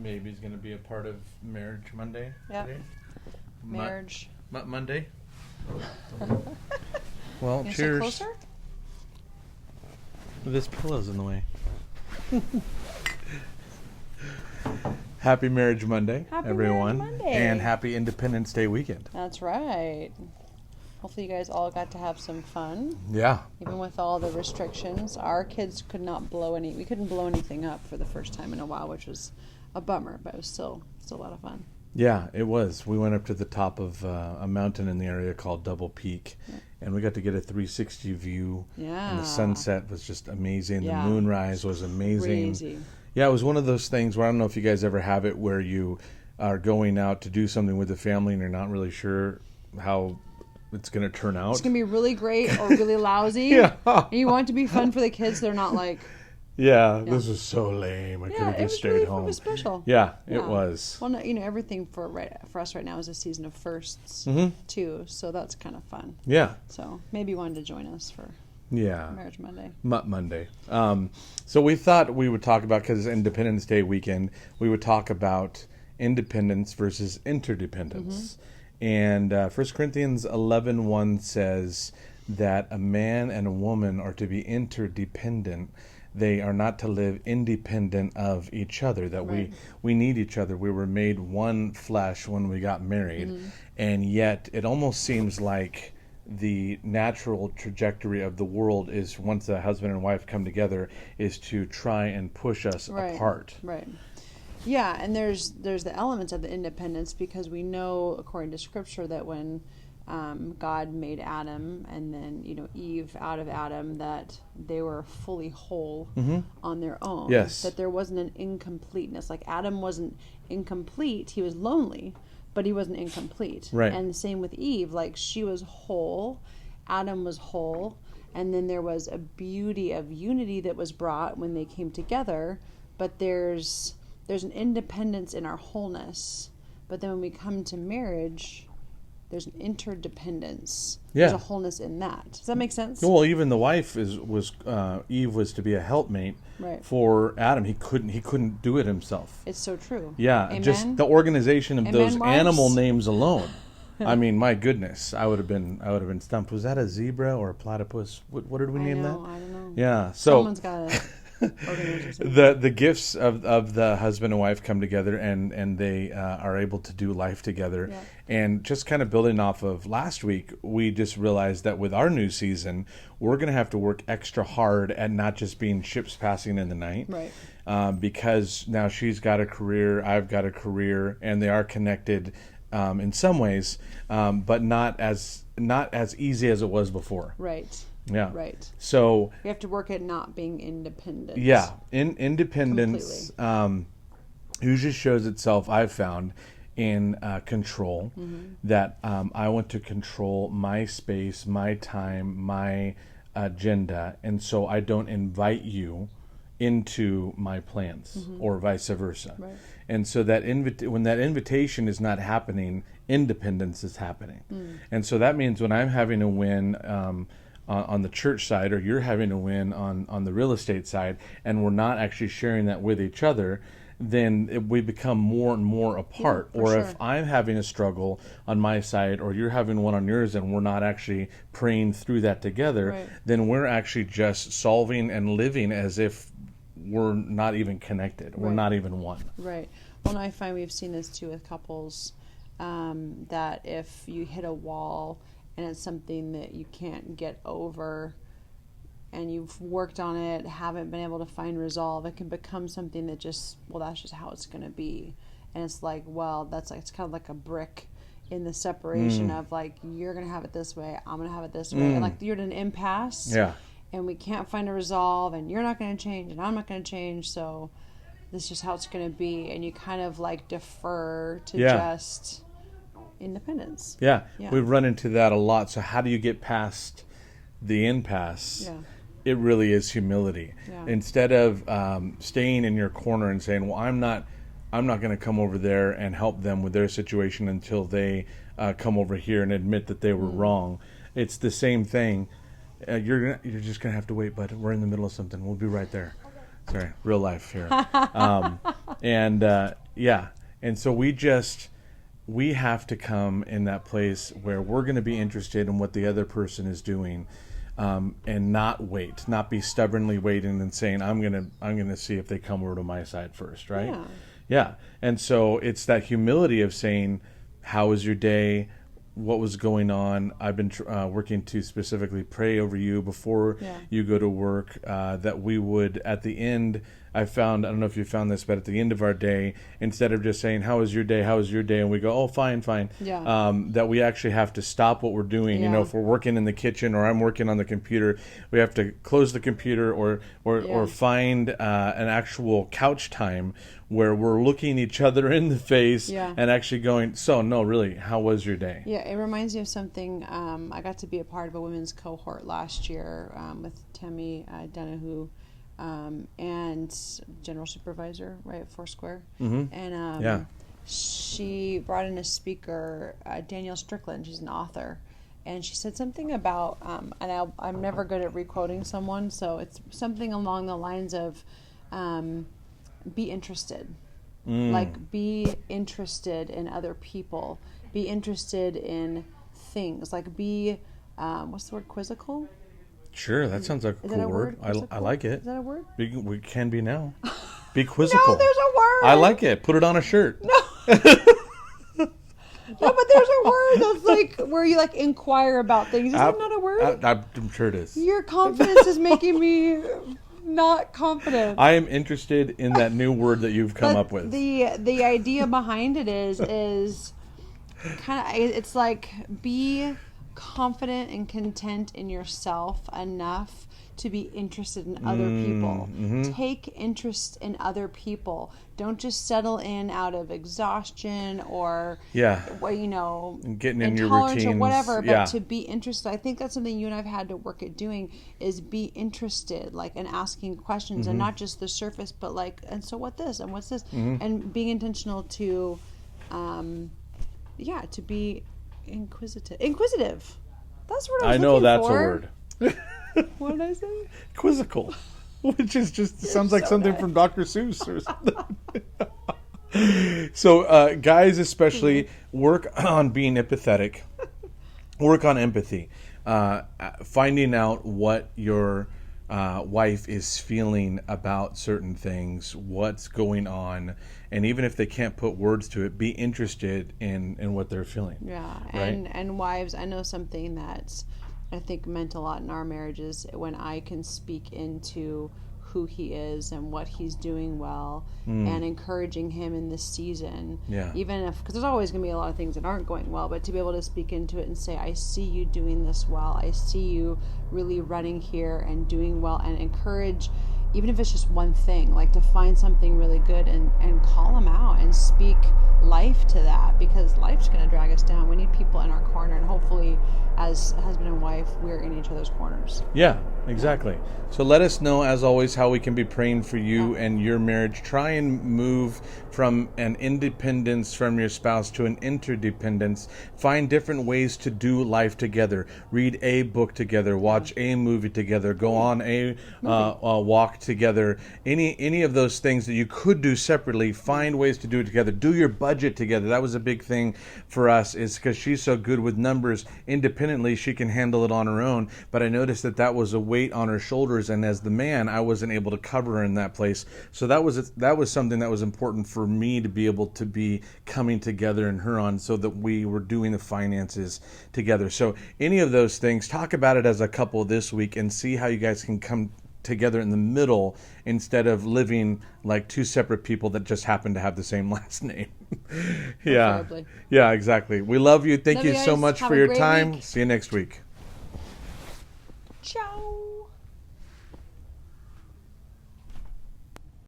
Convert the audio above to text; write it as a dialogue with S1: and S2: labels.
S1: Maybe going to be a part of Marriage Monday today.
S2: Marriage.
S1: Monday. Well,
S2: Can you
S1: cheers.
S2: sit closer?
S1: This pillow's in the way. Happy Marriage Monday,
S2: Happy
S1: everyone.
S2: Marriage Monday.
S1: And happy Independence Day weekend.
S2: That's right. Hopefully you guys all got to have some fun.
S1: Yeah.
S2: Even with all the restrictions. Our kids could not we couldn't blow anything up for the first time in a while, which was a bummer, but it was still a lot of fun.
S1: Yeah, it was. We went up to the top of a mountain in the area called Double Peak, and we got to get a 360 view.
S2: Yeah.
S1: And the sunset was just amazing.
S2: Yeah.
S1: The moonrise was amazing.
S2: Crazy.
S1: Yeah, it was one of those things where I don't know if you guys ever have it where you are going out to do something with the family and you're not really sure how it's going to turn out.
S2: It's going to be really great or really lousy.
S1: Yeah.
S2: And you want it to be fun for the kids. They're not like...
S1: Yeah, this was so lame. I could have just stayed home.
S2: It was special.
S1: Yeah, it was.
S2: Well, no, everything for us right now is a season of firsts, too. So that's kind of fun.
S1: Yeah.
S2: So maybe you wanted to join us for Marriage Monday.
S1: Monday. So we thought we would talk about, because it's Independence Day weekend, we would talk about independence versus interdependence. And 1 Corinthians 11:1 says that a man and a woman are to be interdependent. They are not to live independent of each other, that we need each other. We were made one flesh when we got married, and yet it almost seems like the natural trajectory of the world is, once a husband and wife come together, is to try and push us apart.
S2: Right. Yeah, and there's the elements of the independence, because we know, according to Scripture, that when God made Adam and then Eve out of Adam, that they were fully whole on their own.
S1: Yes.
S2: That there wasn't an incompleteness. Like Adam wasn't incomplete. He was lonely, but he wasn't incomplete.
S1: Right.
S2: And the same with Eve. Like she was whole, Adam was whole, and then there was a beauty of unity that was brought when they came together. But there's an independence in our wholeness. But then when we come to marriage, there's an interdependence.
S1: Yeah.
S2: There's a wholeness in that. Does that make sense?
S1: Well, even the wife Eve was to be a helpmate for Adam. He couldn't do it himself.
S2: It's so true.
S1: Yeah,
S2: Amen?
S1: just the organization of those
S2: Marks?
S1: animal names alone. I mean, my goodness, I would have been stumped. Was that a zebra or a platypus? What did we name that?
S2: I don't know.
S1: Yeah, so
S2: someone's got to organize
S1: the gifts of the husband and wife come together, and they are able to do life together.
S2: Yeah.
S1: And just kind of building off of last week, we just realized that with our new season, we're going to have to work extra hard at not just being ships passing in the night.
S2: Right.
S1: Because now she's got a career, I've got a career, and they are connected in some ways, but not as easy as it was before.
S2: Right.
S1: Yeah.
S2: Right.
S1: So
S2: we have to work at not being independent.
S1: Yeah. Independence usually shows itself, I've found, in control. That I want to control my space, my time, my agenda, and so I don't invite you into my plans, or vice versa.
S2: Right.
S1: And so that when that invitation is not happening, independence is happening. And so that means when I'm having a win on the church side, or you're having a win on the real estate side, and we're not actually sharing that with each other, then we become more and more apart.
S2: Yeah,
S1: or
S2: sure.
S1: If I'm having a struggle on my side, or you're having one on yours, and we're not actually praying through that together, then we're actually just solving and living as if we're not even connected. We're not even one.
S2: Right. Well, and I find we've seen this too with couples, that if you hit a wall and it's something that you can't get over, and you've worked on it, haven't been able to find resolve, it can become something that just, that's just how it's going to be. And it's like, it's kind of like a brick in the separation of like, you're going to have it this way, I'm going to have it this way. And like you're in an impasse.
S1: Yeah.
S2: And we can't find a resolve, and you're not going to change, and I'm not going to change, so this is just how it's going to be. And you kind of like defer to just independence.
S1: Yeah. We've run into that a lot. So how do you get past the impasse?
S2: Yeah.
S1: It really is humility.
S2: Yeah.
S1: Instead of staying in your corner and saying, well, I'm not going to come over there and help them with their situation until they come over here and admit that they were wrong. It's the same thing. You're just going to have to wait, bud. We're in the middle of something. We'll be right there. Sorry, real life here. And and so we have to come in that place where we're going to be interested in what the other person is doing, and not be stubbornly waiting and saying, I'm gonna see if they come over to my side first, right? Yeah. And so it's that humility of saying, how was your day? What was going on? I've been working to specifically pray over you before you go to work, that we would, at the end, I don't know if you found this, but at the end of our day, instead of just saying, how was your day? How was your day? And we go, oh, fine. That we actually have to stop what we're doing. You know, if we're working in the kitchen or I'm working on the computer, we have to close the computer or find an actual couch time where we're looking each other in the face and actually going, so, no, really, how was your day?
S2: Yeah, it reminds me of something. I got to be a part of a women's cohort last year with Tammy Donahue, and general supervisor, right, at Foursquare. And she brought in a speaker, Danielle Strickland. She's an author. And she said something about, and I'm never good at requoting someone, so it's something along the lines of, be interested. Like, be interested in other people. Be interested in things. Like, be, what's the word, quizzical?
S1: Sure, that sounds like a cool word. I like it.
S2: Is that a word?
S1: We can be now. Be quizzical.
S2: No, there's a word.
S1: I like it. Put it on a shirt.
S2: No. No, but there's a word that's like where you like inquire about things. Is that not a word?
S1: I'm sure it is.
S2: Your confidence is making me not confident.
S1: I am interested in that new word that you've come up with.
S2: The idea behind it is kind of, it's like, be confident and content in yourself enough to be interested in other people. Take interest in other people. Don't just settle in out of exhaustion or
S1: getting in your
S2: intolerance
S1: routines
S2: or whatever, but to be interested. I think that's something you and I've had to work at doing, is be interested, like, and asking questions, and not just the surface, but like, and so what this and what's this, and being intentional to to be inquisitive. That's what I was looking
S1: that's
S2: for.
S1: a word.
S2: What did I say?
S1: Quizzical, which is just sounds like something from Dr. Seuss or something. So, guys, especially, work on being empathetic. Work on empathy. Finding out what your wife is feeling about certain things, what's going on, and even if they can't put words to it, be interested in what they're feeling.
S2: Yeah,
S1: right?
S2: and wives, I know something that's, I think, meant a lot in our marriages, when I can speak into who he is and what he's doing well, and encouraging him in this season. Even if, because there's always going to be a lot of things that aren't going well, but to be able to speak into it and say, I see you doing this well. I see you really running here and doing well, and encourage, even if it's just one thing, like to find something really good and call him out and speak life to that, because life's going to drag us down. We need people in our corner, and hopefully as husband and wife, we're in each other's corners.
S1: Yeah, exactly. So let us know, as always, how we can be praying for you and your marriage. Try and move from an independence from your spouse to an interdependence. Find different ways to do life together. Read a book together. Watch a movie together. Go on a walk together. Any of those things that you could do separately, find ways to do it together. Do your budget together. That was a big thing for us, is because she's so good with numbers. Independently, she can handle it on her own. But I noticed that was a weight on her shoulders, and as the man, I wasn't able to cover her in that place. So that was something that was important for me to be able to be coming together and her on, so that we were doing the finances together. So any of those things, talk about it as a couple this week and see how you guys can come together in the middle, instead of living like two separate people that just happen to have the same last name. Yeah, exactly. We love you. Thank you so much for your time. See you next week.
S2: Ciao.